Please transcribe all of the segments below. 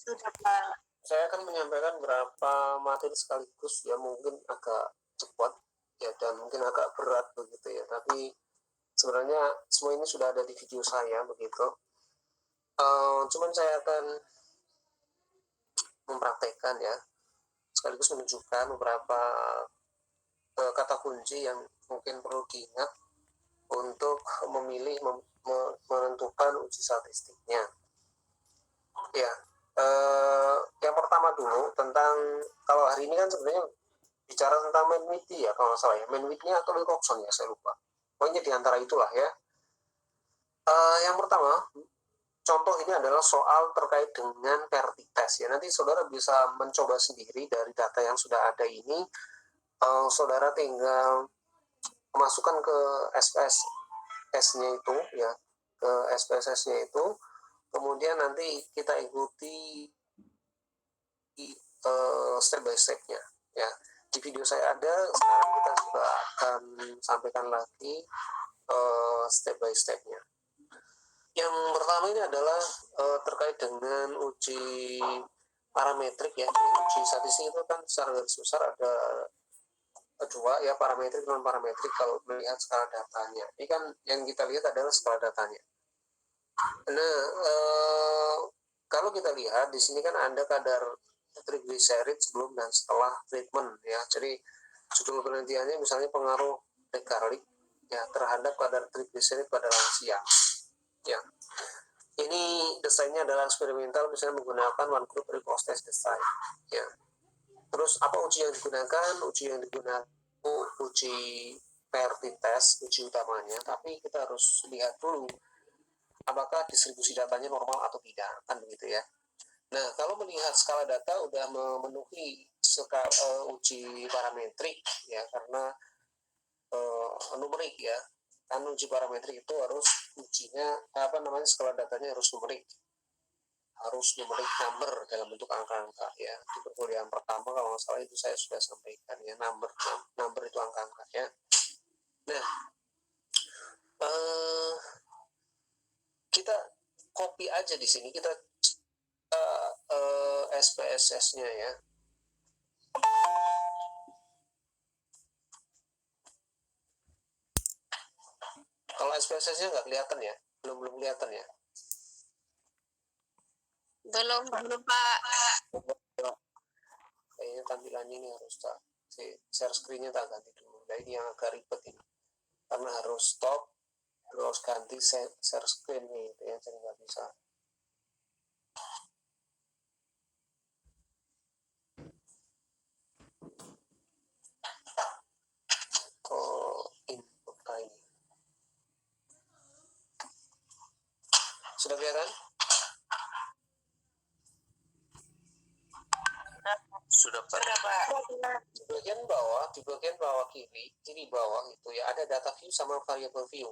Sudah, Pak. Saya akan menyampaikan beberapa materi sekaligus, ya mungkin agak cepat ya dan mungkin agak berat begitu ya, tapi sebenarnya semua ini sudah ada di video saya begitu. Cuman saya akan mempraktekkan ya, sekaligus menunjukkan beberapa kata kunci yang mungkin perlu diingat untuk memilih menentukan uji statistiknya. Ya, yang pertama dulu tentang, kalau hari ini kan sebenarnya bicara tentang Manwithy ya kalau nggak salah ya, Manwithy-nya atau Wilcoxon ya, saya lupa. Pokoknya di antara itulah ya. Yang pertama, contoh ini adalah soal terkait dengan vertites ya. Nanti saudara bisa mencoba sendiri dari data yang sudah ada ini. Saudara tinggal masukkan ke SPSS-nya itu ya, ke SPSS-nya itu. Kemudian nanti kita ikuti step by step-nya ya. Di video saya ada, sekarang kita juga akan sampaikan lagi step by step-nya. Yang pertama ini adalah terkait dengan uji parametrik ya. Uji statistik itu kan secara garis besar ada dua ya, parametrik non parametrik kalau melihat skala datanya. Ini kan yang kita lihat adalah skala datanya. Nah, kalau kita lihat di sini kan ada kadar trigliserid sebelum dan setelah treatment ya. Jadi judul penelitiannya misalnya pengaruh garlic ya terhadap kadar trigliserid pada lansia. Ya. Ini desainnya adalah eksperimental, misalnya menggunakan one group pre-post test design. Ya. Terus apa uji yang digunakan? Uji yang digunakan uji PRT test, uji utamanya. Tapi kita harus lihat dulu apakah distribusi datanya normal atau tidak, kan begitu ya. Nah, kalau melihat skala data udah memenuhi uji parametrik ya, karena numerik ya, kan uji parametrik itu harus ujinya skala datanya harus numerik number dalam bentuk angka-angka ya. Di perkuliahan pertama kalau nggak salah itu saya sudah sampaikan ya, number itu angka-angka ya. Nah, kita copy aja di sini, kita SPSS-nya ya. Kalau SPSS-nya nggak kelihatan ya, belum kelihatan ya. Belum Pak. Kayaknya tampilannya ini harus share screen-nya tak ganti dulu. Nah ini yang agak ribet ini, karena harus stop, harus ganti share screen nih, ya, jadi nggak bisa. Input ini sudah kelihatan? Sudah Pak. Di bagian bawah kiri bawah itu ya ada data view sama variable view.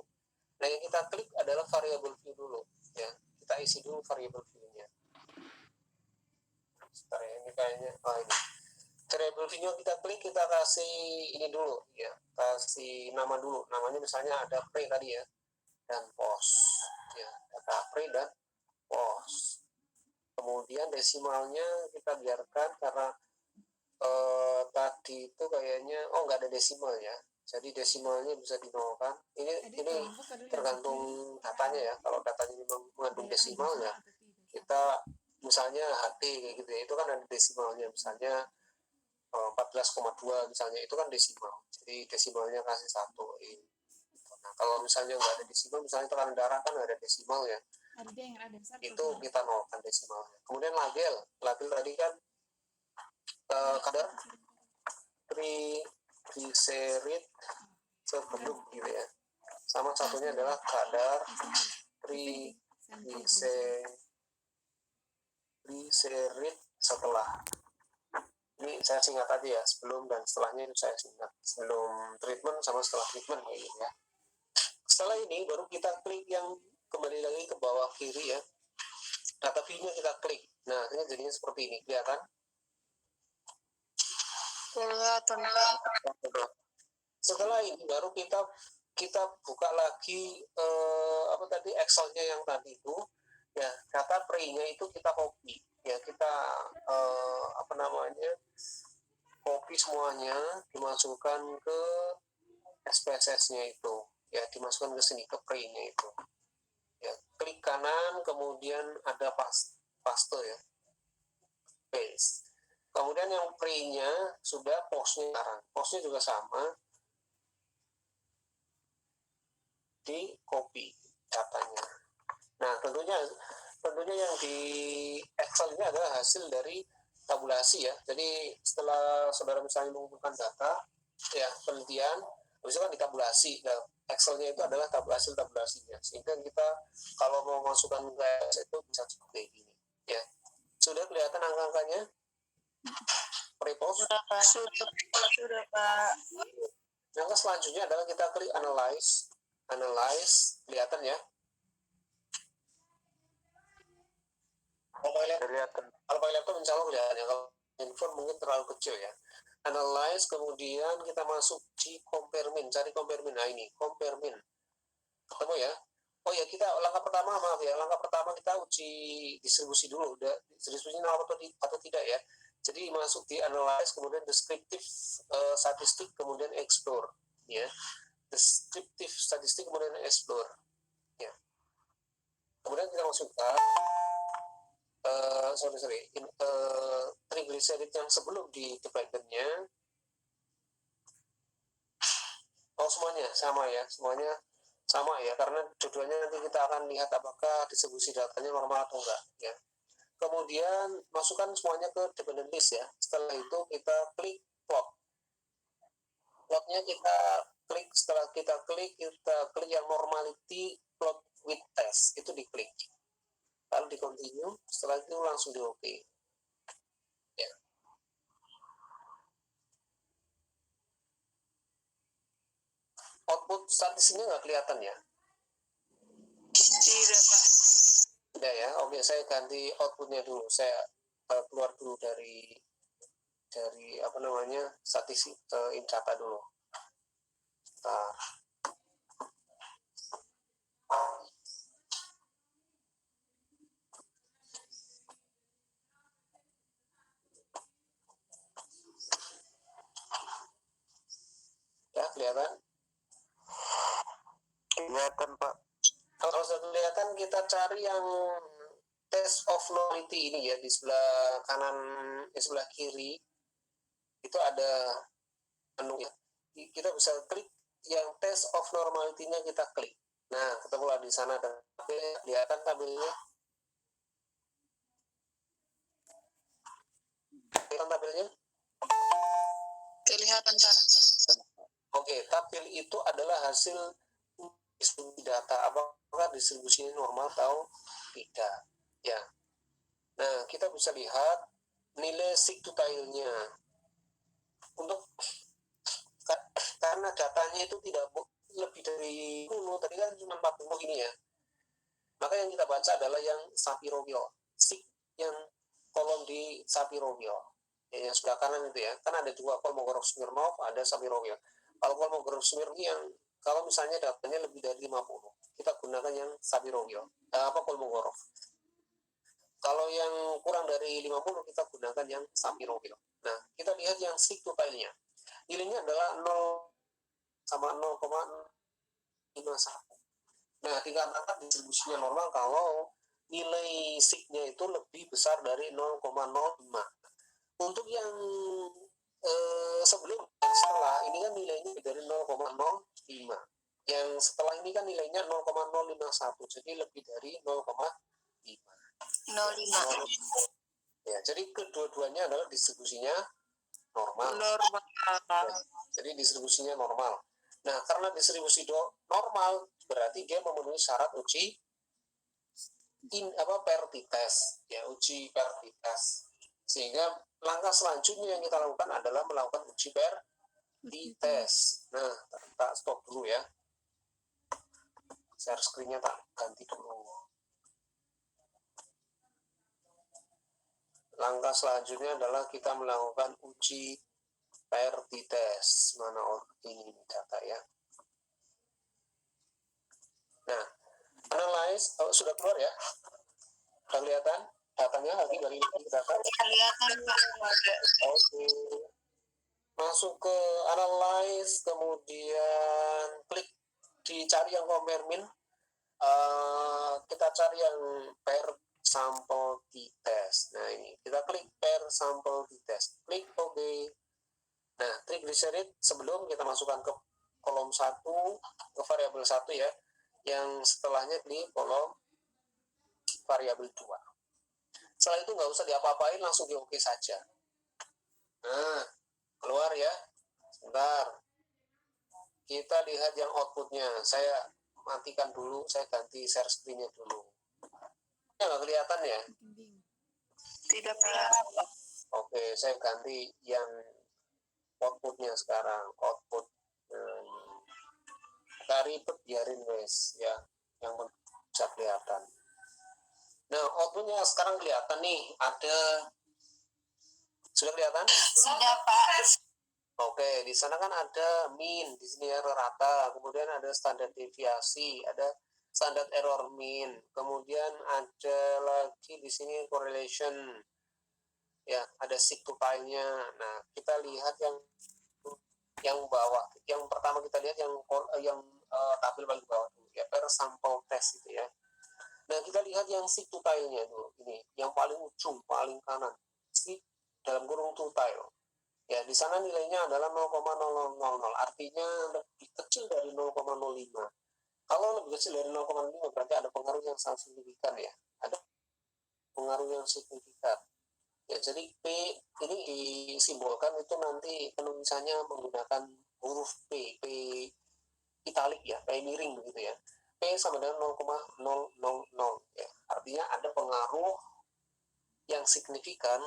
Nah yang kita klik adalah variable view dulu ya. Kita isi dulu variable view-nya. Sebentar ya, ini kayaknya ini. Variable view-nya kita klik, kita kasih ini dulu ya. Kasih nama dulu. Namanya misalnya ada pre tadi ya dan post ya. Data pre dan post. Kemudian desimalnya kita biarkan karena tadi itu kayaknya nggak ada desimal ya, jadi desimalnya bisa dinolkan. Ini tergantung datanya ya. Kalau datanya memang mengandung desimal ya, kita misalnya HD kayak gitu ya, itu kan ada desimalnya, misalnya 14,2 misalnya, itu kan desimal, jadi desimalnya kasih 1. Nah kalau misalnya nggak ada desimal, misalnya tekanan darah kan ada desimal ya, itu kita nolkan desimalnya. Kemudian label tadi kan kadar triglycerid sebelum gitu ya, sama satunya adalah kadar triglycerid setelah. Ini saya singkat aja ya, sebelum dan setelahnya itu saya singkat, sebelum treatment sama setelah treatment kayak gitu ya. Setelah ini baru kita klik yang kembali lagi ke bawah kiri ya, data view-nya kita klik. Nah ini jadinya seperti ini, kelihatan? Setelah ini baru kita buka lagi Excel-nya yang tadi itu ya, data pre-nya itu kita copy ya, kita semuanya dimasukkan ke SPSS-nya itu, ya dimasukkan ke sini ke pre-nya itu. Ya, klik kanan, kemudian ada paste ya, paste. Kemudian yang pre-nya sudah post-nya sekarang, post-nya juga sama, di copy datanya. Nah, tentunya yang di Excel ini adalah hasil dari tabulasi ya. Jadi setelah saudara misalnya mengumpulkan data, ya penelitian, habis itu kan ditabulasi. Nah, Excel-nya itu adalah hasil tabulasinya. Sehingga kita kalau mau masukkan ke Excel itu bisa seperti ini. Ya, sudah kelihatan angka-angkanya? Pre-post? Sudah Pak. Yang selanjutnya adalah kita klik analyze, kelihatan ya. Kalau pakai laptop insya Allah kelihatan ya. Kalau handphone mungkin terlalu kecil ya. Analyze, kemudian kita masuk di compare min, cari compare min. Nah ini compare min, ketemu ya. Oh ya, kita langkah pertama kita uji distribusi dulu. Udah distribusinya atau tidak ya. Jadi masuk di analyze, kemudian descriptive statistik, kemudian explore ya. Descriptive statistik, kemudian explore ya. Kemudian kita masukkan triglycerid yang sebelum di dividernya. Oh semuanya sama ya, karena tujuannya nanti kita akan lihat apakah distribusi datanya normal atau enggak ya. Kemudian masukkan semuanya ke dependent list ya. Setelah itu kita klik plotnya kita klik. Setelah kita klik yang normality plot with test, itu diklik, lalu di continue. Setelah itu langsung di OK ya. Output statistiknya nggak kelihatan ya? Tidak Pak. Tidak ya. Oke, saya ganti outputnya dulu. Saya keluar dulu dari statistik Indata dulu. Nah. Ya, kelihatan? Kelihatan Pak. Kalau sudah kelihatan, kita cari yang test of normality ini ya, di sebelah kanan, di sebelah kiri itu ada menu ya. Kita bisa klik yang test of normality-nya, kita klik. Nah, ketemulah di sana ada kelihatan tabelnya. Kelihatan tabelnya? Kelihatan Pak. Oke, tabel itu adalah hasil distribusi data, apakah distribusinya normal atau tidak ya. Nah, kita bisa lihat nilai sigtutile-nya. Untuk karena datanya itu tidak lebih dari 10, tadi kan cuma 40 ini ya, maka yang kita baca adalah yang Sapir-Whorf, yang kolom di Sapir-Whorf ya, yang sebelah kanan itu ya. Kan ada dua, Kolmogorov-Smirnov, ada Sapir-Whorf. Kalau Kolmogorov-Smirnov yang kalau misalnya datanya lebih dari 50, kita gunakan yang Sapir-Whorf, Kolmogorov. Kalau yang kurang dari 50, kita gunakan yang Sapir-Whorf. Nah, kita lihat yang sigtutile-nya. Nilainya adalah 0 sama 0,51. Nah, dikatakan distribusinya normal kalau nilai sig-nya itu lebih besar dari 0,05. Untuk yang sebelum dan setelah ini kan nilainya dari 0,05. Yang setelah ini kan nilainya 0,051, jadi lebih dari 0,5. 05. Ya, jadi kedua-duanya adalah distribusinya normal. Normal. Jadi distribusinya normal. Nah, karena distribusi normal, berarti dia memenuhi syarat uji per-t-test ya, uji per-t-test. Sehingga langkah selanjutnya yang kita lakukan adalah melakukan uji per-t-test. Nah, tak stop dulu ya. Share screen-nya tak ganti dulu. Langkah selanjutnya adalah kita melakukan uji per-t-test. Mana ini data ya. Nah, analyze sudah keluar ya? Sudah kelihatan datanya lagi dari data? Kelihatan Pak. Oke. masuk ke analyze, kemudian klik dicari yang compare min. Kita cari yang pair sample t-test. Nah ini kita klik pair sample t-test, klik OK. Nah triglyceride sebelum kita masukkan ke kolom 1, ke variabel 1 ya, yang setelahnya di kolom variabel 2. Setelah itu nggak usah diapa-apain, langsung di OK saja. Nah keluar ya, sebentar kita lihat yang outputnya. Saya matikan dulu, saya ganti share screen-nya dulu. Ya nggak kelihatan ya? Tidak kelihatan. Oke, saya ganti yang outputnya sekarang. Output nggak ribet, biarin wes ya, yang bisa kelihatan. Nah outputnya sekarang kelihatan nih, ada, sudah kelihatan? Sudah, Pak. Oke, di sana kan ada mean, di sini error rata, kemudian ada standar deviasi, ada standar error mean, kemudian ada lagi di sini correlation, ya ada sigtupile-nya. Nah, kita lihat yang bawah, yang pertama kita lihat yang tabel paling bawah dulu, ya per sample test itu ya. Nah, kita lihat yang sigtupile-nya dulu, ini yang paling ujung, paling kanan, sig dalam kurung tutile. Ya, di sana nilainya adalah 0,0000, artinya lebih kecil dari 0,05. Kalau lebih kecil dari 0,5 berarti ada pengaruh yang sangat signifikan ya. Ada pengaruh yang signifikan. Ya, jadi P ini disimbolkan itu nanti penulisannya menggunakan huruf P italik ya, P miring begitu ya. P sama dengan 0,000 ya. Artinya ada pengaruh yang signifikan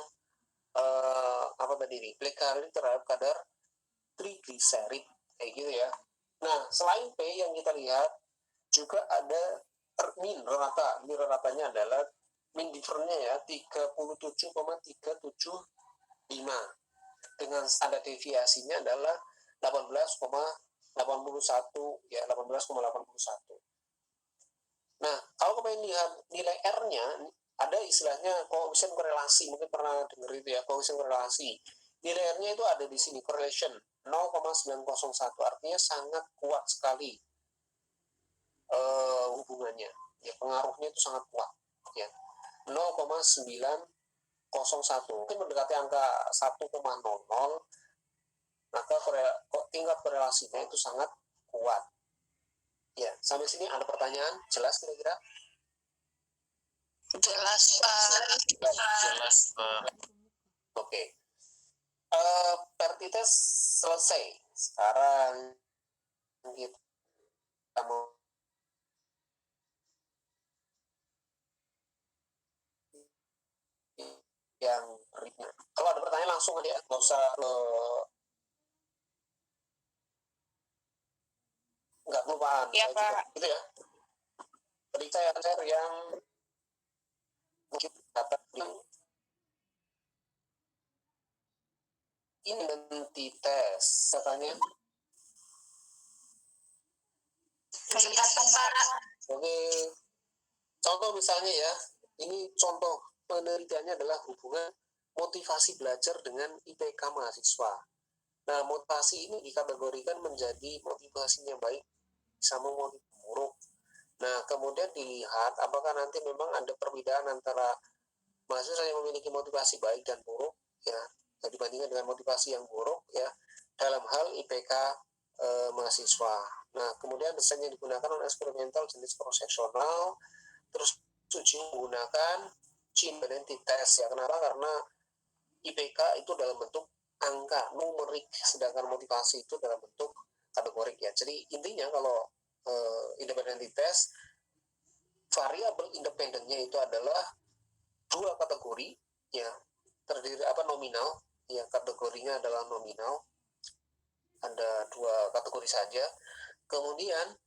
apa tadi nih, glycerin terhadap kadar triglycerid kayak gitu ya. Nah selain P yang kita lihat juga ada min rata. Ini ratanya adalah min difference-nya ya 37,375 dengan standar deviasinya adalah 18,81 ya, 18,81. Nah kalau kalian lihat nilai R-nya, ada istilahnya koefisien korelasi, mungkin pernah dengar itu ya, koefisien korelasi. Nilai R-nya itu ada di sini, correlation 0,901, artinya sangat kuat sekali hubungannya. Ya, pengaruhnya itu sangat kuat. Ya, 0,901, mungkin mendekati angka 1,00, maka tingkat korelasinya itu sangat kuat. Ya, sampai sini ada pertanyaan? Jelas kira-kira? Jelas, Pak. Jelas, Pak. Oke. Pertites selesai. Sekarang kita mau yang berikutnya. Kalau ada pertanyaan langsung aja, nggak usah nggak kelupaan. Iya, Saya juga Pak. gitu ya. Tadi saya share yang mungkin dapat yang identitas katanya. Kelihatan, Pak. Oke, contoh misalnya ya, ini contoh penelitiannya adalah hubungan motivasi belajar dengan IPK mahasiswa. Nah, motivasi ini dikategorikan menjadi motivasinya baik sama motivasi buruk. Nah, kemudian dilihat apakah nanti memang ada perbedaan antara mahasiswa yang memiliki motivasi baik dan buruk ya, dibandingkan dengan motivasi yang buruk ya dalam hal IPK mahasiswa. Nah, kemudian desain yang digunakan non eksperimental jenis cross-seksional, terus uji menggunakan chain identity test ya. Kenapa? Karena IPK itu dalam bentuk angka numerik, sedangkan motivasi itu dalam bentuk kategorik ya. Jadi intinya kalau independent test, variabel independennya itu adalah dua kategori ya, terdiri nominal ya, kategorinya adalah nominal, ada dua kategori saja. Kemudian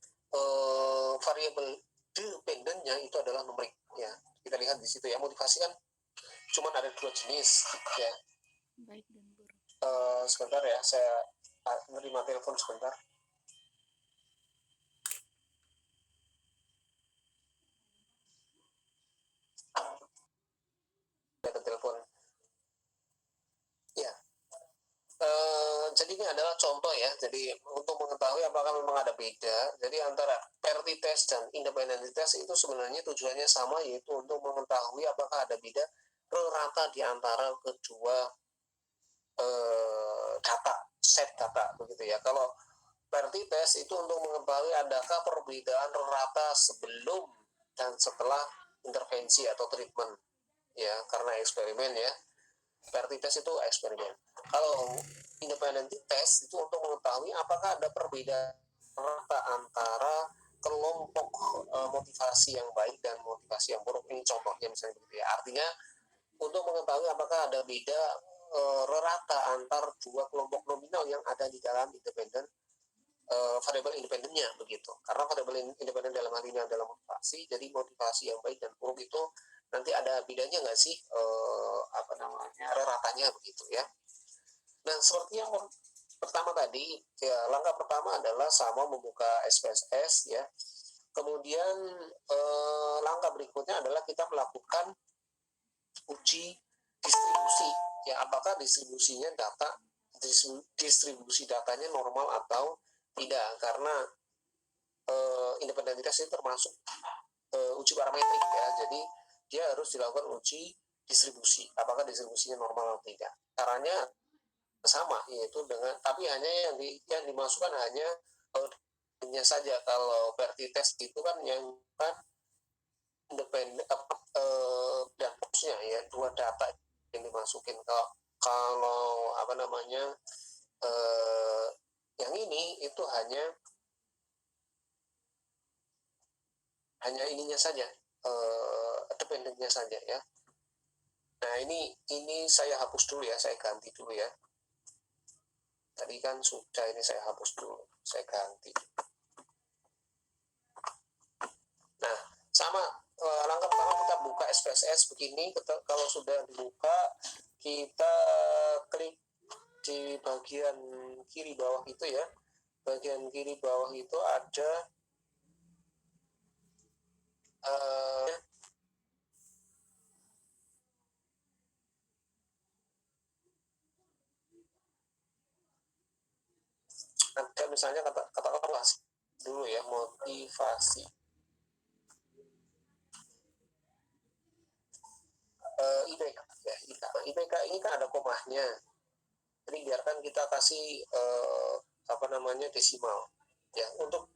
variabel dependennya itu adalah numerik ya. Kita lihat di situ ya, motivasi kan cuma ada dua jenis ya. Baik dan buruk. Sebentar ya, saya menerima telepon sebentar. Ada telepon ya. Jadi ini adalah contoh ya. Jadi untuk mengetahui apakah memang ada beda. Jadi antara parity test dan independent test itu sebenarnya tujuannya sama, yaitu untuk mengetahui apakah ada beda rata di antara kedua set data begitu ya. Kalau parity test itu untuk mengetahui adakah perbedaan rata sebelum dan setelah intervensi atau treatment ya, karena eksperimen ya. Parity test itu eksperimen. Kalau independent test itu untuk mengetahui apakah ada perbedaan rata antara kelompok motivasi yang baik dan motivasi yang buruk. Ini contohnya misalnya begitu ya. Artinya untuk mengetahui apakah ada beda rata antar dua kelompok nominal yang ada di dalam independen variabel independennya begitu. Karena variabel independen dalam hal ini adalah motivasi, jadi motivasi yang baik dan buruk itu nanti ada bedanya nggak sih ratanya begitu ya. Nah, seperti yang pertama tadi ya, langkah pertama adalah sama membuka SPSS ya. Kemudian langkah berikutnya adalah kita melakukan uji distribusi ya, apakah distribusi datanya normal atau tidak, karena independentitas itu termasuk uji parametrik ya. Jadi dia harus dilakukan uji distribusi, apakah distribusinya normal atau tidak. Caranya sama, yaitu dengan, tapi hanya yang dimasukkan hanya saja. Kalau parity test itu kan yang kan independen dan fokusnya ya, dua data yang dimasukin. Kalau yang ini itu hanya ininya saja, dependennya saja ya. Nah, ini saya hapus dulu ya, saya ganti dulu ya. Tadi kan sudah, ini saya hapus dulu, saya ganti. Nah, sama langkah pertama kita buka SPSS begini. Kalau sudah dibuka, kita klik di bagian kiri bawah itu ya. Bagian kiri bawah itu ada ada misalnya katakanlah dulu ya, motivasi. IPK ya, IPK ini kan ada komanya. Jadi biarkan kita kasih desimal ya. Untuk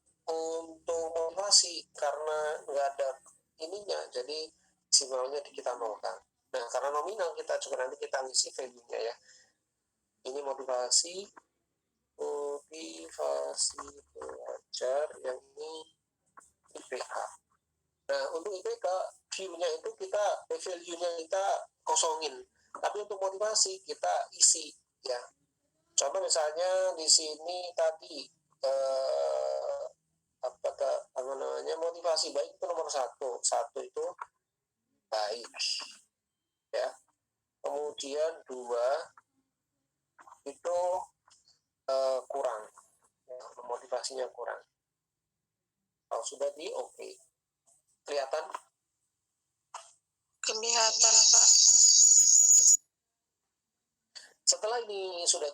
motivasi karena nggak ada ininya, jadi desimalnya kita nolkan. Nah, karena nominal kita juga nanti kita ngisi value-nya ya. Ini motivasi belajar, yang ini IPK. Nah, untuk IPK view-nya itu value-nya kita kosongin. Tapi untuk motivasi kita isi ya. Contoh misalnya di sini tadi motivasi baik itu nomor satu itu baik ya. Kemudian 2 itu kurang ya, motivasinya kurang. Kalau sudah di oke. Kelihatan Pak. Setelah ini sudah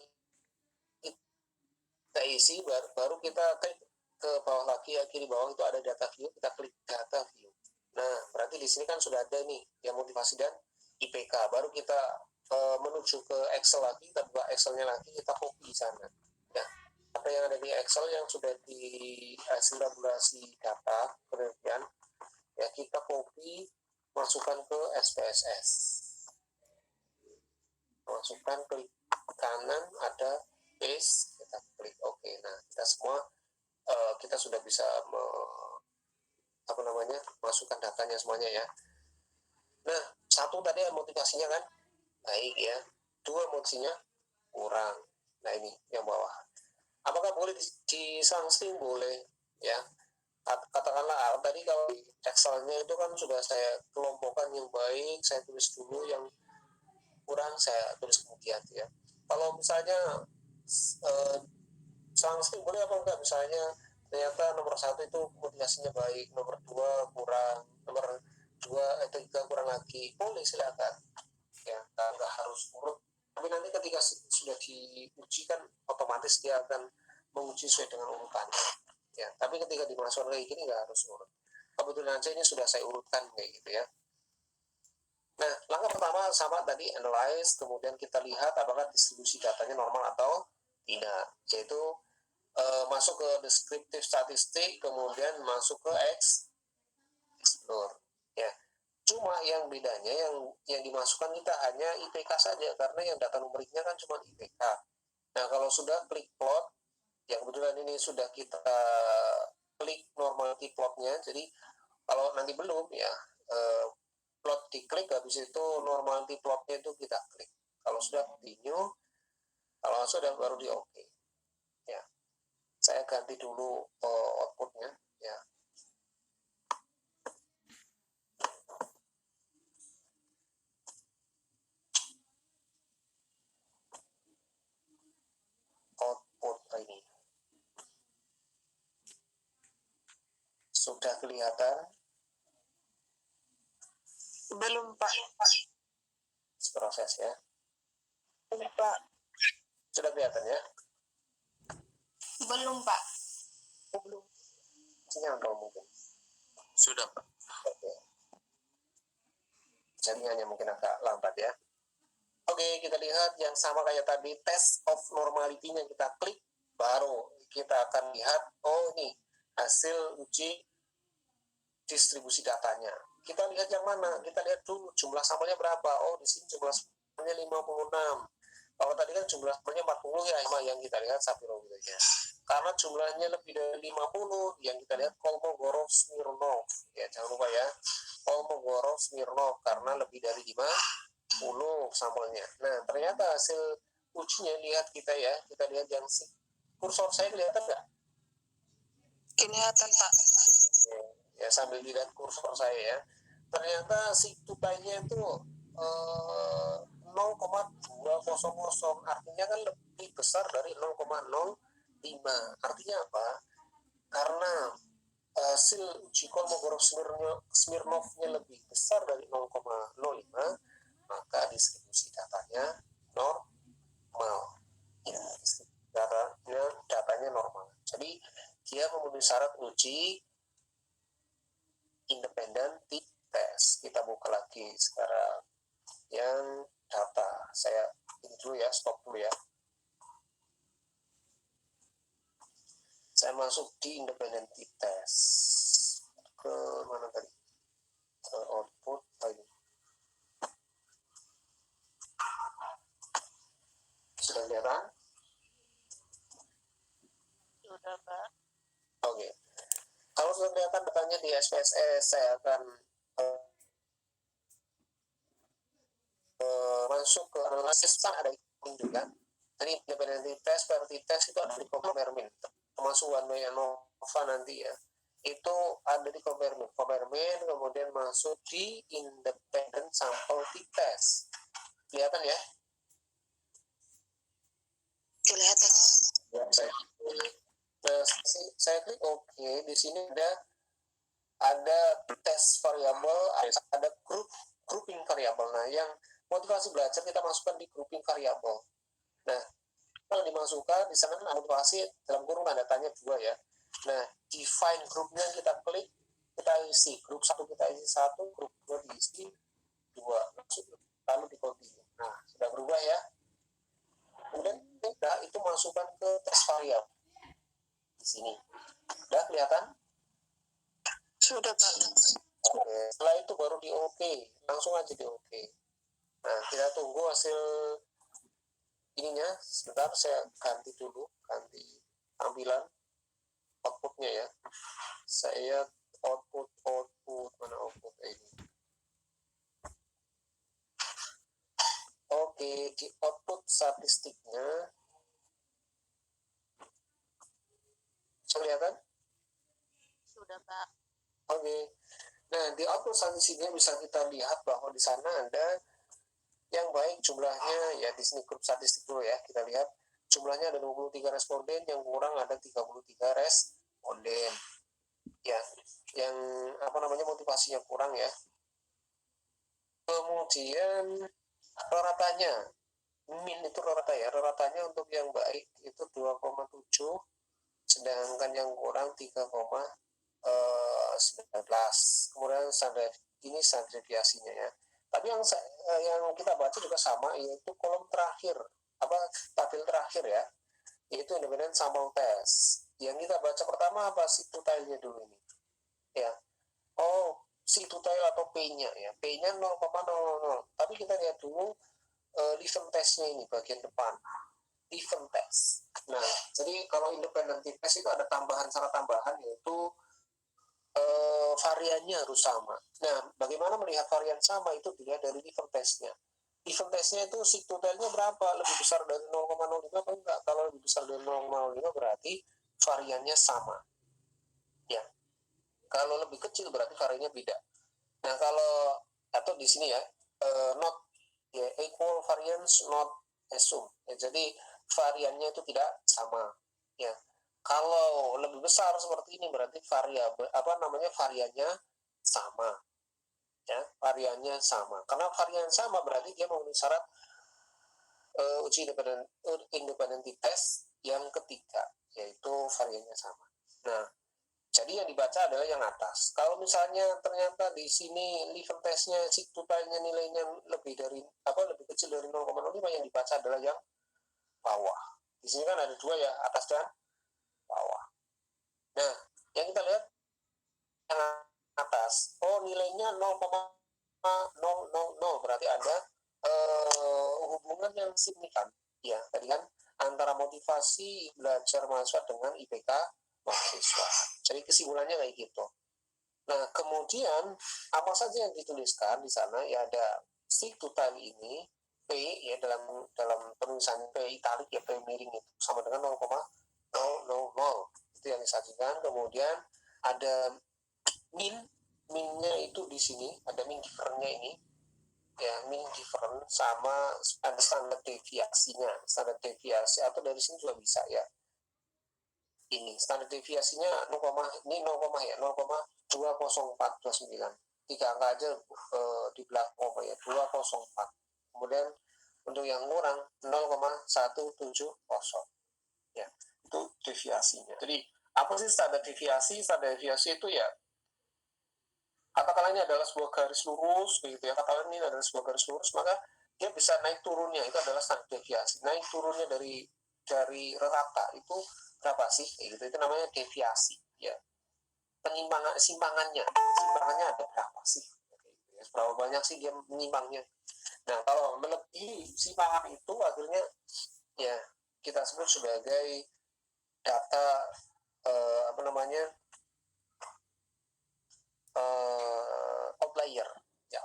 kita isi, baru kita klik ke bawah lagi ya, kiri bawah itu ada data view, kita klik data view. Nah, berarti di sini kan sudah ada nih yang motivasi dan IPK. Baru kita menuju ke Excel lagi, kita buka Excelnya lagi, kita copy di sana. Ya, apa yang ada di Excel yang sudah di hasil tabulasi data penelitian, ya kita copy, masukkan ke SPSS. Masukkan, klik kanan ada paste, kita klik OK. Nah, kita semua kita sudah bisa masukkan datanya semuanya ya. Nah, 1 tadi motivasinya kan baik ya, 2 motivasinya kurang. Nah, ini yang bawah. Apakah boleh disangsting? Boleh ya. Katakanlah tadi kalau di Excelnya itu kan sudah saya kelompokkan yang baik, saya tulis dulu, yang kurang saya tulis kemudian ya. Kalau misalnya sangsting boleh apa enggak, misalnya ternyata nomor 1 itu motivasinya baik, nomor 2 kurang, nomor 3 kurang lagi, boleh, silakan ya, nggak harus urut. Tapi nanti ketika sudah diuji kan otomatis otomatis dia akan menguji sesuai dengan urutan. Ya, tapi ketika dimasukkan kayak gini nggak harus urut. Kebetulan aja ini sudah saya urutkan kayak gitu ya. Nah, langkah pertama sama tadi analyze, kemudian kita lihat apakah distribusi datanya normal atau tidak, yaitu masuk ke deskriptif statistik, kemudian masuk ke explore. Ya, cuma yang bedanya yang dimasukkan kita hanya IPK saja, karena yang data numeriknya kan cuma IPK. Nah, kalau sudah klik plot, yang kebetulan ini sudah kita klik normality plotnya, jadi kalau nanti belum ya plot diklik, habis itu normality plotnya itu kita klik. Kalau sudah continue, kalau sudah baru di OK. Ya, saya ganti dulu outputnya ya. Output ini sudah kelihatan? Belum, Pak. Proses ya. Belum, Pak. Sudah kelihatan ya? Belum, Pak. Belum. Sinyal mungkin. Sudah, Pak. Oke. Jaringannya mungkin agak lambat ya. Oke, kita lihat yang sama kayak tadi, test of normality-nya kita klik, baru kita akan lihat, oh ini hasil uji distribusi datanya. Kita lihat yang mana? Kita lihat dulu jumlah sampelnya berapa. Oh, di sini jumlah sampelnya 56. Kalau tadi kan jumlah sampelnya 40 ya, yang kita lihat Sapirowidanya. Karena jumlahnya lebih dari 50, yang kita lihat Kolmogorov Smirnov. Ya, jangan lupa ya. Kolmogorov Smirnov, karena lebih dari 50 sampelnya. Nah, ternyata hasil ujinya, lihat kita ya. Kita lihat yang kursor saya kelihatan nggak? Kelihatan, Pak. Ya, sambil dilihat kursor saya ya. Ternyata si tutainya itu 0,200, artinya kan lebih besar dari 0,05. Artinya apa? Karena hasil uji Kolmogorov Smirnovnya lebih besar dari 0,05, maka distribusi datanya normal. Ya, datanya normal. Jadi dia memenuhi syarat uji independen t-test. Kita buka lagi sekarang yang data. Saya ini dulu ya, stop dulu ya. Saya masuk di independen t-test. Ke mana tadi? Ke output tadi. Sudah kelihatan? Sudah, Pak. Oke. Kalau sudah kelihatan datanya di SPSS, saya akan masuk ke analisis. Ada juga. Jadi independent test, verti test itu ada di Copermin, termasuk one way ANOVA nanti ya. Itu ada di Copermin, kemudian masuk di independent sample t-test. Kelihatan ya? Kelihatan. Ya, saya klik OK. Di sini ada tes variabel, ada grouping variabel. Nah, yang motivasi belajar kita masukkan di grouping variabel. Nah, kalau dimasukkan di sana ada motivasi dalam kurung tanda tanya 2 ya. Nah, define grupnya kita klik, kita isi grup 1, kita isi 1, grup 2 diisi 2, lalu di continue. Nah, sudah berubah ya. Kemudian kita itu masukkan ke tes variabel di sini. Sudah kelihatan? Sudah, Pak. Oke. Setelah itu baru di OK, langsung aja di OK. Nah, kita tunggu hasil ininya. Sebentar, saya ganti dulu, ganti tampilan outputnya ya. Saya output mana output ini? Oke, di output statistiknya kelihatan? Sudah, Pak. Oke. Nah, di output statistiknya bisa kita lihat bahwa di sana ada yang baik jumlahnya, ya di sini grup statistik dulu ya, kita lihat jumlahnya ada 23 responden, yang kurang ada 33 responden. Ya, yang motivasinya kurang ya. Kemudian ratanya min itu rata ya, ratanya untuk yang baik itu 2,7, sedangkan yang kurang 3,19. Kemudian standar ini standar deviasinya ya. Tapi yang kita baca juga sama, yaitu kolom terakhir, tabel terakhir ya, yaitu independent sample test. Yang kita baca pertama apa, situtile-nya dulu ini ya. Situtile atau P-nya ya, P-nya 0,000. Tapi kita lihat dulu Leven test-nya ini bagian depan, Leven test. Nah, jadi kalau independent test itu ada syarat tambahan, yaitu variannya harus sama. Nah, bagaimana melihat varian sama itu dilihat dari Leven test-nya. Leven test-nya itu situtile-nya berapa, lebih besar dari 0,05 atau enggak. Kalau lebih besar dari 0,05 berarti variannya sama ya. Kalau lebih kecil berarti variannya beda. Nah, kalau atau di sini ya, not ya, equal variance not assume ya, jadi variannya itu tidak sama ya. Kalau lebih besar seperti ini berarti variannya sama ya, variannya sama. Karena varian sama berarti dia memenuhi syarat uji independent test yang ketiga, yaitu variannya sama. Nah, jadi yang dibaca adalah yang atas. Kalau misalnya ternyata di sini Leven test-nya, situtile-nya nilainya lebih kecil dari 0,05, yang dibaca adalah yang bawah. Di sini kan ada dua ya, atas dan bawah. Nah, yang kita lihat yang atas, nilainya 0,000, berarti ada hubungan yang signifikan ya, tadi kan, antara motivasi belajar mahasiswa dengan IPK mahasiswa. Jadi kesimpulannya kayak gitu. Nah, kemudian apa saja yang dituliskan di sana ya, ada situtile ini P ya, dalam penulisan P italik ya, P miring itu sama dengan 0,000, itu yang disajikan. Kemudian ada minnya itu di sini, ada min difference-nya ini ya, min difference sama ada standar deviasinya, standar deviasi atau dari sini juga bisa ya. Ini standar deviasinya 0, ini 0, ya 0,20429, 3 angka aja di belakang koma ya, 204. Kemudian untuk yang kurang 0,170 ya, itu deviasinya. Jadi apa sih standar deviasi? Standar deviasi itu ya, katakanlah ini adalah sebuah garis lurus begitu ya, katakanlah ini adalah sebuah garis lurus, maka dia bisa naik turunnya, itu adalah standar deviasi. Naik turunnya dari rata itu berapa sih, gitu, itu namanya deviasi ya. Simpangannya ada berapa sih, ya, berapa banyak sih dia menyimpangnya. Nah, kalau melebihi simpangan itu akhirnya ya kita sebut sebagai data outlier ya.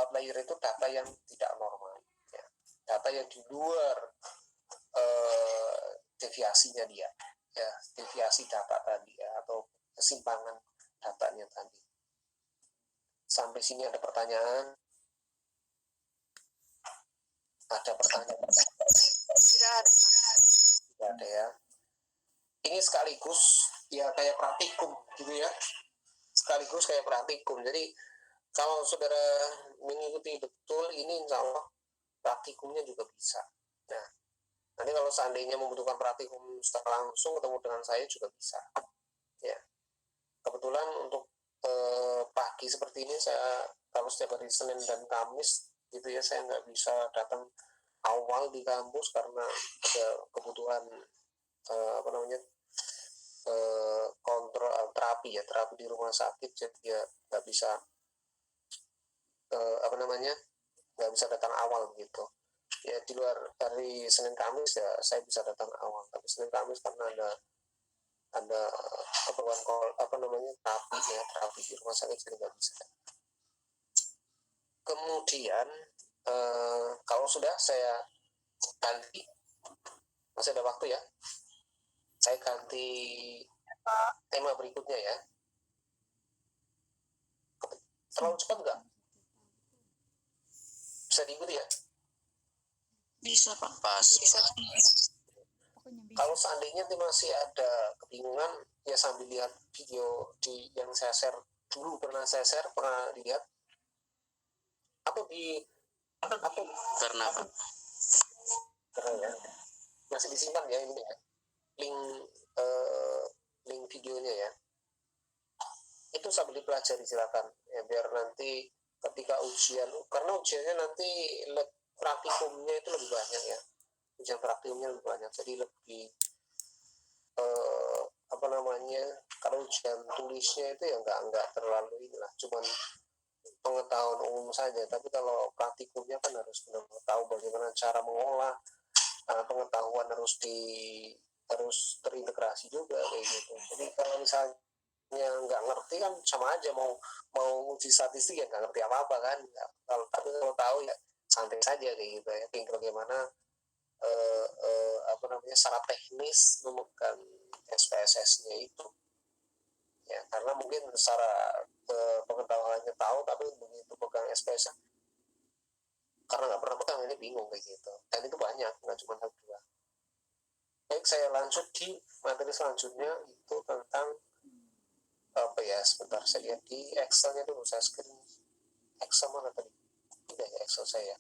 Outlier itu data yang tidak normal ya, data yang di luar deviasinya dia ya, deviasi data tadi ya, atau kesimpangan datanya tadi. Sampai sini ada pertanyaan? Ada pertanyaan? Tidak ada ya. Ini sekaligus ya kayak praktikum gitu ya, sekaligus kayak praktikum. Jadi kalau saudara mengikuti betul ini, insya Allah praktikumnya juga bisa. Nah, nanti kalau seandainya membutuhkan praktikum secara langsung ketemu dengan saya juga bisa ya. Kebetulan untuk pagi seperti ini, saya kalau setiap hari Senin dan Kamis gitu ya, saya nggak bisa datang awal di kampus karena ada kebutuhan kontrol terapi di rumah sakit, jadi ya nggak bisa nggak bisa datang awal gitu ya. Di luar dari Senin Kamis ya saya bisa datang awal, tapi Senin Kamis karena ada keperluan terapi di rumah sakit, jadi nggak bisa. Kemudian kalau sudah, saya ganti, masih ada waktu ya, saya ganti tema berikutnya ya. Terlalu cepat nggak? Bisa diikuti ya? Bisa Pak. Bisa. Kalau seandainya masih ada kebingungan ya, sambil lihat video yang saya share dulu, pernah dilihat atau pernah Pak. Keren ya. Masih disimpan ya ini ya. Link link videonya ya. Itu sambil dipelajari silakan ya, biar nanti ketika ujian, karena ujiannya nanti praktikumnya itu lebih banyak ya, ujian praktikumnya lebih banyak, jadi lebih apa namanya, kalau ujian tulisnya itu ya nggak terlalu inilah, cuman pengetahuan umum saja, tapi kalau praktikumnya kan harus benar-benar tahu bagaimana cara mengolah, pengetahuan harus terintegrasi juga kayak gitu. Jadi kalau misalnya nggak ngerti kan sama aja mau uji statistik ya nggak ngerti apa-apa kan. Tapi kalau tahu ya santai saja kayak gitu ya, tinggal bagaimana apa namanya, secara teknis menemukan SPSS-nya itu ya, karena mungkin secara pengetahuannya tahu, tapi begitu pegang SPS karena nggak pernah pegang ini bingung kayak gitu, dan itu banyak, nggak cuma satu dua. Baik, saya lanjut di materi selanjutnya, itu tentang apa ya, sebentar saya lihat di Excel-nya dulu, saya screen Excel mana tadi, tidak ya Excel saya,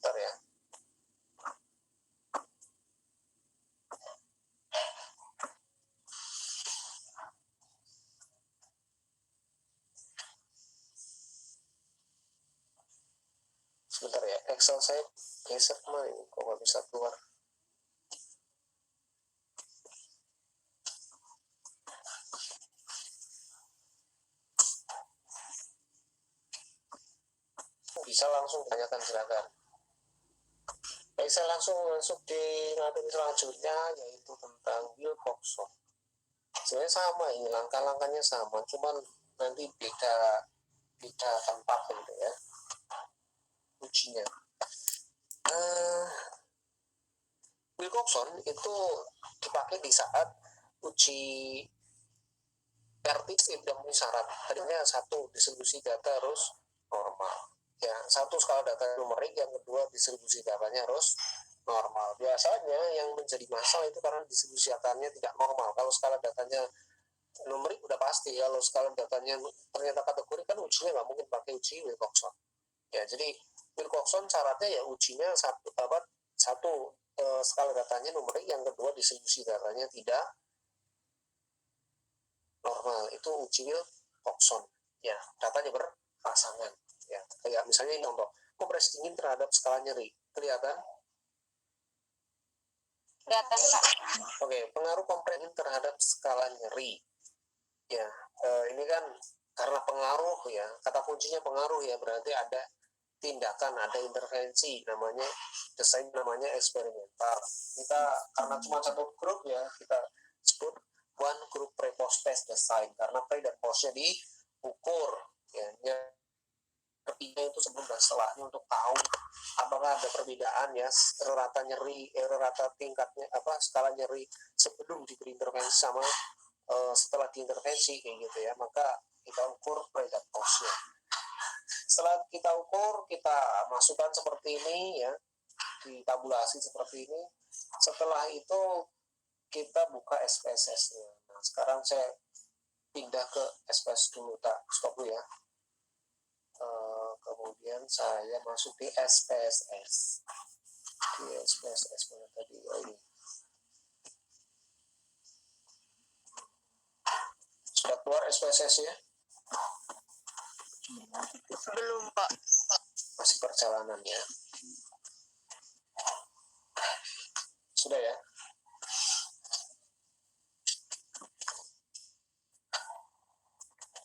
bentar ya. Sebentar ya, Excel saya geser kemana ini, kok nggak bisa keluar. Bisa langsung tanyakan silakan. Baik, saya langsung masuk di materi selanjutnya, yaitu tentang Wilcoxon. Sebenarnya sama ini, langkah-langkahnya sama, cuman nanti beda tempat gitu ya ujinya. Wilcoxon itu dipakai di saat uji RTX dan memenuhi syarat. Tadinya satu, distribusi data harus normal. Ya, satu, skala data numerik, yang kedua distribusi datanya harus normal. Biasanya yang menjadi masalah itu karena distribusi datanya tidak normal. Kalau skala datanya numerik udah pasti, kalau skala datanya ternyata kategori kan ujinya nggak mungkin pakai uji Wilcoxon. Ya, jadi Wilcoxon syaratnya ya ujinya satu skala datanya numerik, yang kedua distribusi datanya tidak normal, itu uji Wilcoxon ya, datanya berpasangan ya. Kayak misalnya ini contoh, kompresi dingin terhadap skala nyeri, kelihatan Kelihatan, Pak. Oke, pengaruh kompresi terhadap skala nyeri ya. Ini kan karena pengaruh ya, kata kuncinya pengaruh ya, berarti ada tindakan, ada intervensi, namanya desain, namanya eksperimental. Kita karena cuma satu grup ya, kita sebut one group pre-post test design, karena pre dan postnya diukur ya, nyerinya itu sebelum dan setelahnya, untuk tahu apakah ada perbedaan ya, rata nyeri, rata tingkatnya apa, skala nyeri sebelum diberi intervensi sama setelah diintervensi kayak gitu ya. Maka kita ukur pre dan postnya. Setelah kita ukur, kita masukkan seperti ini ya, ditabulasi seperti ini. Setelah itu kita buka SPSS-nya. Nah, sekarang saya pindah ke SPSS dulu, tak stop dulu ya. Kemudian saya masuk di SPSS. Di SPSS mana tadi? Oh, ini. Sudah keluar SPSS-nya? Belum, Pak. Masih perjalanan ya. Sudah ya?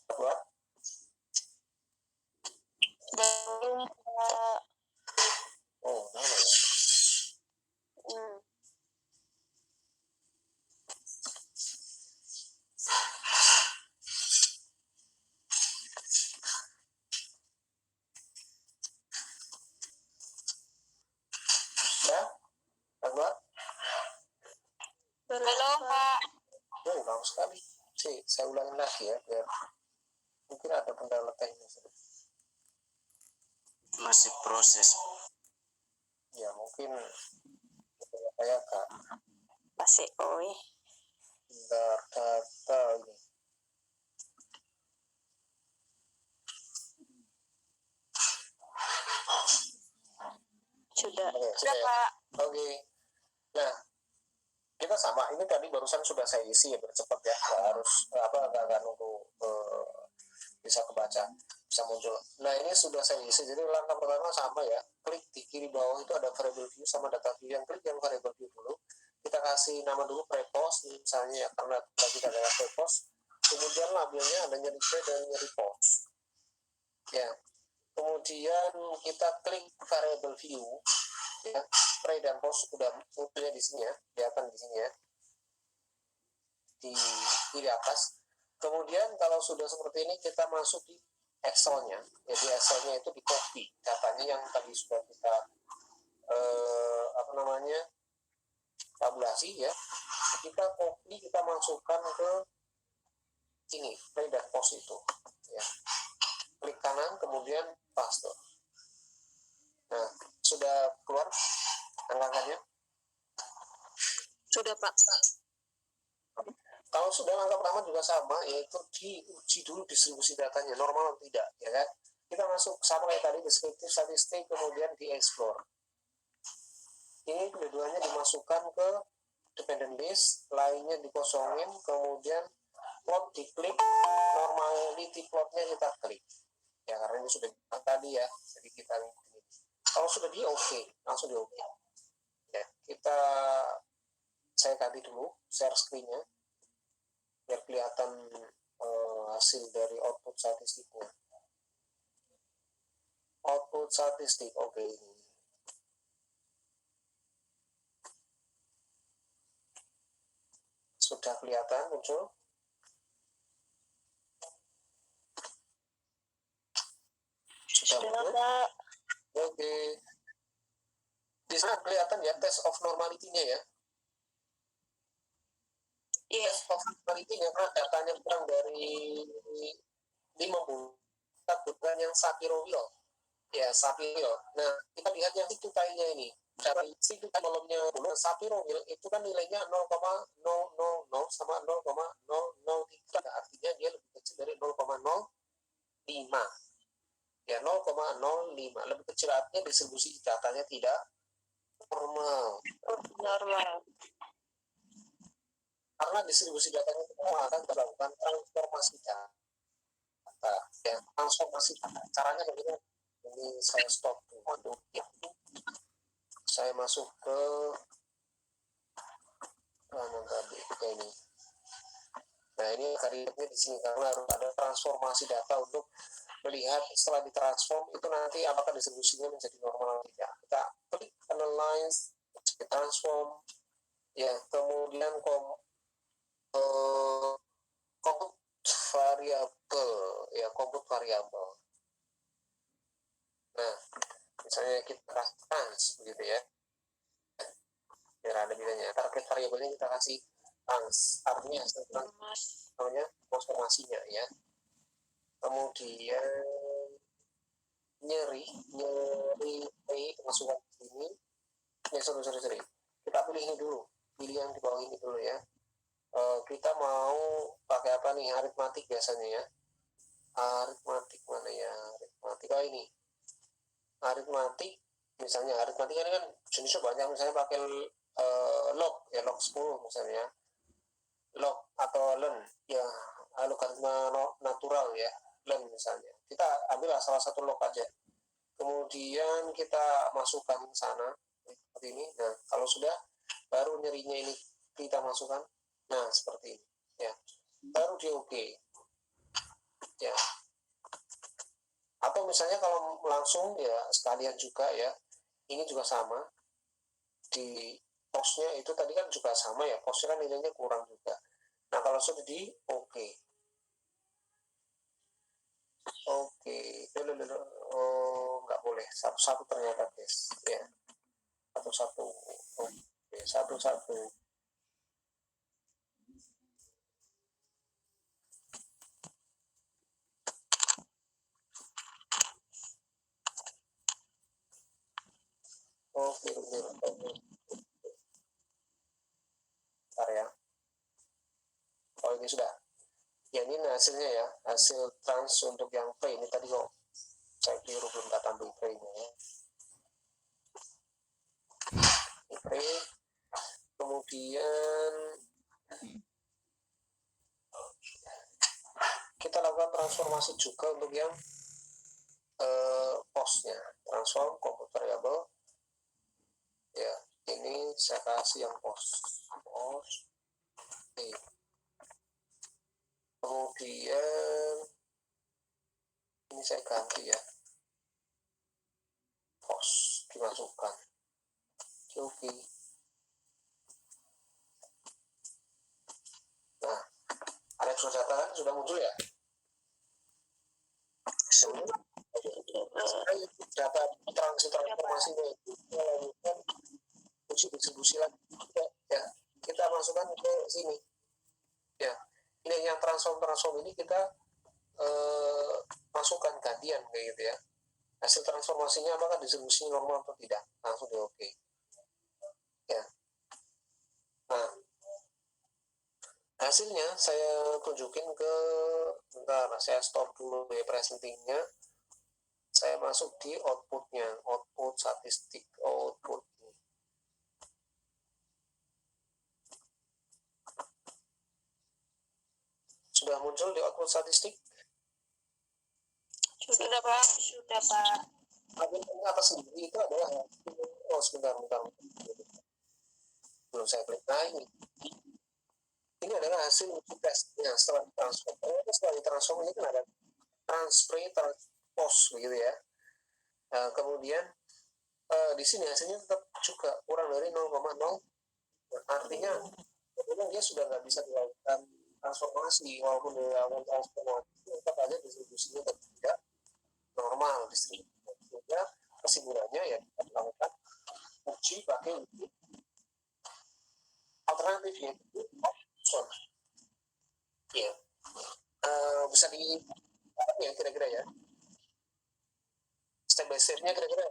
Keluar? Belum, Pak. Oh, nama ya. Ya? Keluar? Belum, Pak. Oh, bagus sekali. Sih, saya ulangi lagi ya, biar mungkin ada kendala teknis. Masih proses. Ya, mungkin kayak Kak. Masih, oi. Data ini. Sudah. Oke, Sudah, sudah ya. Pak. Oke. Nah, kita sama. Ini tadi barusan sudah saya isi ya, bercepat ya. Nggak harus nggak nunggu bisa kebaca, bisa muncul. Nah, ini sudah saya isi. Jadi langkah pertama sama ya. Klik di kiri bawah itu ada variable view sama data view. Yang klik yang variable view dulu. Kita kasih nama dulu prepost misalnya ya, karena tadi ada prepost. Kemudian labelnya ada nyeri pre dan nyeri post. Ya. Kemudian kita klik variable view ya, pre dan post sudah munculnya di sini ya, kelihatan di sini ya, di kiri atas. Kemudian kalau sudah seperti ini kita masuk di Excel-nya. Jadi Excel-nya itu di copy datanya yang tadi sudah kita tabulasi ya. Kita copy, kita masukkan ke sini, pre dan post itu ya. Klik kanan kemudian paste. Nah, sudah keluar angka-angkanya? Sudah, Pak. Kalau sudah langkah pertama juga sama, yaitu diuji dulu distribusi datanya, normal atau tidak, ya kan? Kita masuk sama kayak tadi, deskriptif, statistik, kemudian di explore. Ini kedua-duanya dimasukkan ke dependent list, lainnya dikosongin, kemudian plot diklik, normality plotnya kita klik. Ya, karena ini sudah tadi ya, jadi kita ini. Kalau sudah di oke, langsung di oke. Ya, saya ganti dulu share screen-nya biar kelihatan hasil dari output statistiknya. Output statistik, oke. Sudah kelihatan muncul? Sudah muncul? Pak. Oke. Di sana kelihatan ya test of normality-nya ya. Iya. Test of normality-nya karena datanya kurang dari 50. Kita bukan yang Shapiro-Wilk. Ya, Shapiro. Nah, kita lihat yang itu kayaknya ini. Dari situ kolomnya Shapiro-Wilk itu kan nilainya 0,000 sama 0,003. Artinya dia lebih kecil dari 0,05. Ya, 0,05. Lebih kecil artinya distribusi datanya tidak normal. Karena distribusi datanya itu akan dilakukan transformasi data. Ya, transformasi data. Caranya bagaimana? Ini saya stop dulu. Ya. Saya masuk ke mana tadi? Ini. Nah, ini kalimatnya di sini karena harus ada transformasi data untuk melihat setelah ditransform itu nanti apakah distribusinya menjadi normal atau tidak. Kita klik analyze, transform, ya kemudian compute variabel, ya compute variabel. Nah, misalnya kita kasih trans begitu ya, biar ada bedanya. Target variabelnya kita kasih trans, artinya namanya transformasinya ya. Kemudian nyeri masukkan ini. Ya, sorry. Kita pilih ini dulu, pilih yang di bawah ini dulu ya. Kita mau pakai apa nih? Aritmatik biasanya ya. Aritmatik mana ya? Aritmatik ini. Aritmatik misalnya aritmatik ini kan jenisnya banyak, misalnya pakai log ya, log 10 misalnya, log atau len ya, logaritma natural ya, len misalnya. Kita ambil salah satu log aja, kemudian kita masukkan ke sana seperti ini. Nah, kalau sudah, baru nyerinya ini kita masukkan. Nah, seperti ini ya, baru di oke ya. Atau misalnya kalau langsung ya sekalian juga ya, ini juga sama di postnya itu tadi kan juga sama ya, postnya kan nilainya kurang juga. Nah, kalau sudah di oke nggak boleh satu-satu ternyata guys ya, satu-satu. Oke, satu-satu. Oke. Bentar ya. Oh, ini sudah. Ya, ini hasilnya ya, hasil trans untuk yang pre. Ini tadi kok saya keliru, belum tak tampil pre-nya ya. termasuk juga untuk yang posnya, transform compute variable. Ya, ini saya kasih yang post. Oke. Kemudian ini saya ganti ya, post dimasukkan. Oke. Nah, ada sudah muncul ya? Data transformasinya itu melakukan uji distribusi lagi ya, kita masukkan ke sini ya. Ini yang transform ini kita masukkan gantian kayak gitu ya. Hasil transformasinya apakah distribusi normal atau tidak, langsung di oke ya. Nah, hasilnya saya tunjukin ke, bentar saya stop dulu ya presentingnya. Saya masuk di outputnya, output statistik, output. Sudah muncul di output statistik? Sudah Pak. Tapi atas sendiri itu adalah, oh sebentar. Belum saya klik. Nah ini adalah hasil uji tesnya setelah ditransform. Setelah ditransform ini kan ada transfer, transpose begitu ya. Nah, kemudian di sini hasilnya tetap juga kurang dari 0,0. Artinya memang dia sudah nggak bisa dilakukan transformasi, walaupun dari awal transformasi tetap aja distribusinya tidak normal distribusinya. Sehingga kesimpulannya ya kita melakukan uji pakai uji alternatif yaitu option. Ya, bisa di ya kira-kira ya. Step by step-nya kira-kira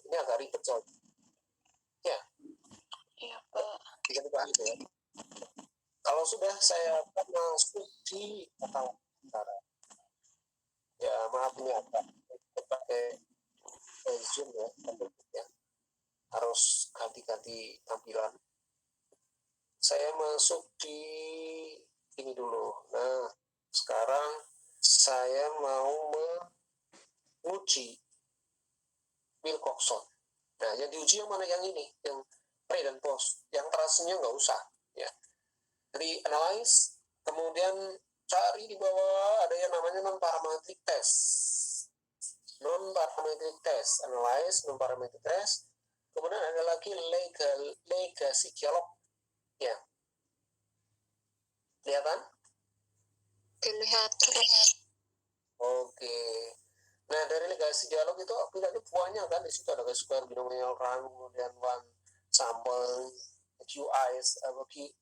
ini agak ribet soal. Ya. Iya Pak. Bisa dibahas ya. Kalau sudah saya akan masuk di kata antara. Ya maaf ini agak pakai Zoom ya. Harus ganti-ganti tampilan. Saya masuk di ini dulu. Nah, sekarang saya mau menguji Wilcoxon. Nah, yang diuji yang mana? Yang ini, yang pre dan post. Yang trustnya nggak usah. Ya. Jadi analyze, kemudian cari di bawah ada yang namanya non-parametric test. Non-parametric test, analyze, non-parametric test. Kemudian ada lagi legacy dialog. Ya. Kelihatan? Kelihatan. Oke. Nah, dari legasi dialog itu pilihannya banyak kan. Di situ ada square binomial run, kemudian one sample, QIs,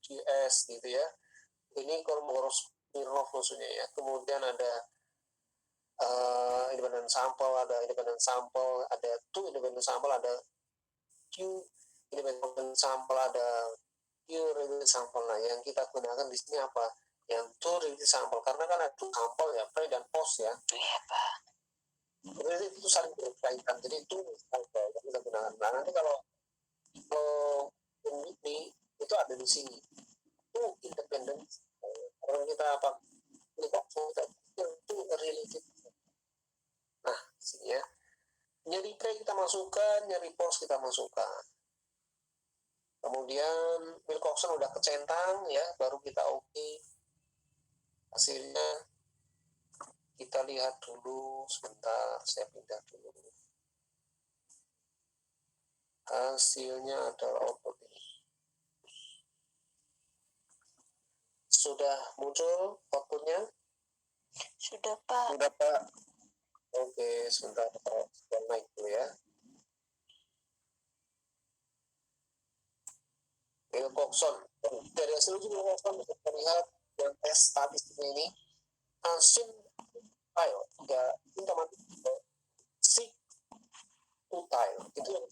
QS gitu ya. Ini kalau Mirov maksudnya ya. Kemudian ada independent sample, ada two independent sample, ada Q independent sample, ada Q related sample. Nah, yang kita gunakan di sini apa? Yang two related sample, karena kan ada sampel ya, pre dan post ya. Iya Pak. Jadi itu saling berkaitan. Jadi itu sample yang kita gunakan. Nah, nanti kalau ini itu ada di sini. Itu independent. Kalau kita apa? Ini kok itu related. Nah, sini ya. Nyari pre kita masukkan, nyari post kita masukkan. Kemudian Wilcoxon udah kecentang ya, baru kita oke. Hasilnya kita lihat dulu sebentar, saya pindah dulu. Hasilnya adalah output ini. Sudah muncul outputnya? Sudah Pak. Sudah Pak. Oke, sebentar saya naik dulu ya. Wilcoxon. Dari hasil uji Wilcoxon bisa terlihat yang tes statistiknya ini hasil file ya informatif si utile itu yang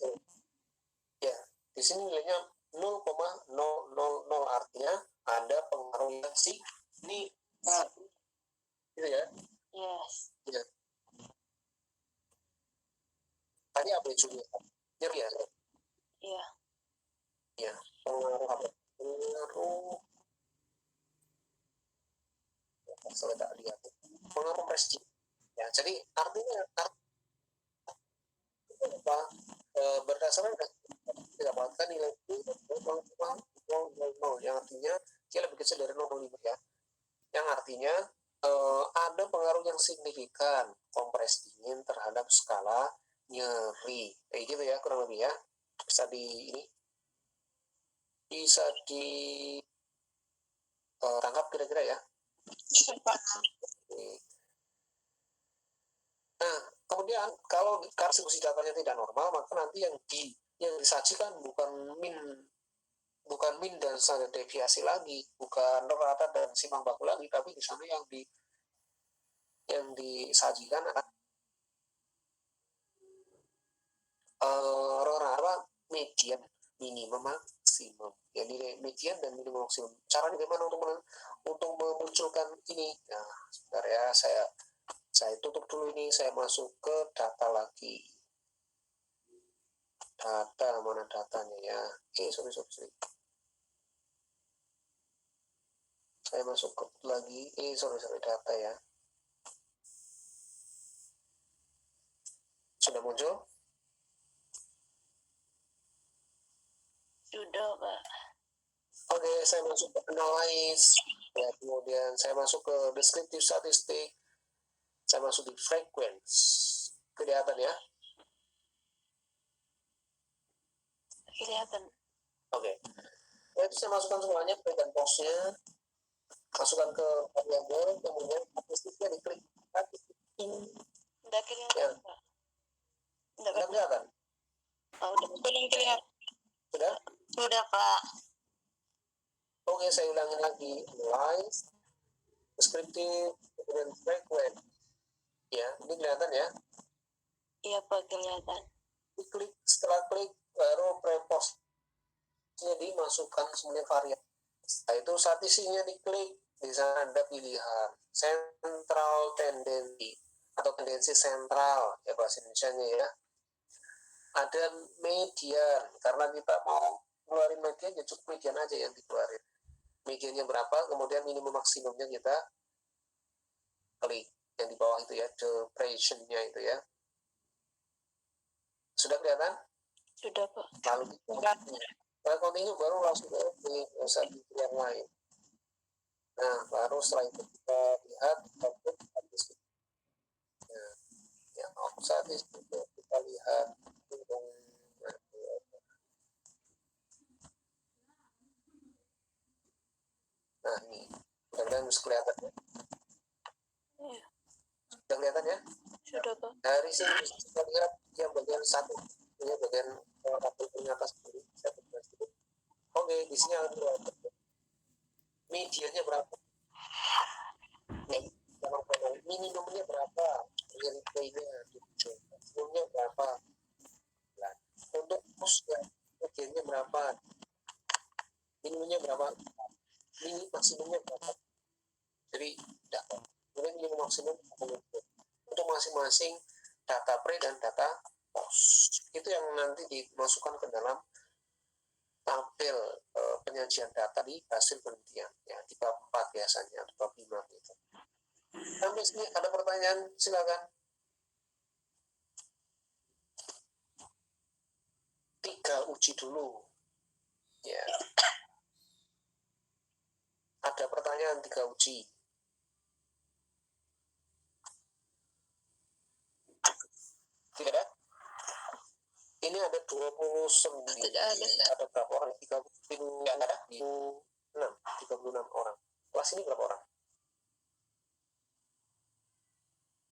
ya di sini nilainya 0,000, artinya ada pengaruh yang signifikan gitu ya. Yes. Ya. Tadi apa itu nyeri ya? Iya. Ya, pengaruh apa? Pengaruh saya tak lihat. pengaruh kompres G. Ya, jadi artinya apa? Berdasarkan didapatkan nilai Q 0,000, yang artinya dia lebih kecil dari 0,5 ya. Yang artinya ada pengaruh yang signifikan kompres dingin terhadap skala nyeri. Kayak gitu ya kurang lebih ya. Bisa tangkap kira-kira ya. Nah, kemudian kalau distribusi datanya tidak normal, maka nanti yang disajikan bukan min dan standar deviasi lagi, bukan rata dan simbang baku lagi, tapi di sana yang disajikan adalah median minimum maksimum. Jadi median dan minimum maksimum. Caranya bagaimana untuk memunculkan ini? Nah, sebentar ya, saya tutup dulu ini, saya masuk ke data lagi. Data, mana datanya ya? Sorry. Saya masuk ke lagi. Sorry, data ya. Sudah muncul? Sudah, Pak. Oke, saya masuk ke analyze. Ya, kemudian saya masuk ke descriptive statistik. Saya masuk di frequency. Kelihatan ya? Kelihatan. Oke. Nah, itu saya masukkan semuanya, pre dan post-nya. Masukkan ke variable, kemudian statistiknya diklik. Udah kelihatan, Ya. Pak. Sudah kelihatan? Oh, udah kelihatan. Sudah? Sudah, Pak. Oke, saya ulangi lagi. Analyze, descriptive, kemudian frequent. Ya, ini kelihatan ya? Iya, Pak, kelihatan. Diklik, setelah klik, baru pre-postnya dimasukkan semuanya variabel. Setelah itu statistiknya diklik, di sana ada pilihan central tendency atau tendensi sentral ya bahasa Indonesia-nya ya. Ada median, karena kita mau keluarin median ya cukup median aja yang dikeluarin. Mediannya berapa, kemudian minimum maksimumnya kita klik yang di bawah itu ya, duration-nya itu ya. Sudah kelihatan? Sudah, Pak. Lalu kita continue, baru langsung ke usah yang lain. Nah, baru setelah itu kita lihat output statistik. Nah, yang output statistik kita lihat nah ini mudah-mudahan bisa kelihatan ya. Iya. Sudah kelihatan ya? Sudah, Pak. Dari sini kita lihat yang bagian satu, ini bagian tabel atas kiri. Oke, di sini ada mediannya berapa? Minimumnya berapa? Nilainya 7. Maksimumnya berapa? Nah, untuk push-nya mediannya berapa? Minimumnya berapa? Maksimumnya berapa? Jadi data. Kemudian minimum maksimum untuk masing-masing data pre dan data post. Itu yang nanti dimasukkan ke dalam tabel penyajian data di hasil penelitian ya, di bab 4 biasanya, di bab 5 gitu. Sampai sini ada pertanyaan, silakan. 3 uji dulu. Ya. Ada pertanyaan 3 uji. Tidak ada? Ini ada 29. Tidak ada. Ada berapa orang? 36 orang. Kelas ini berapa orang?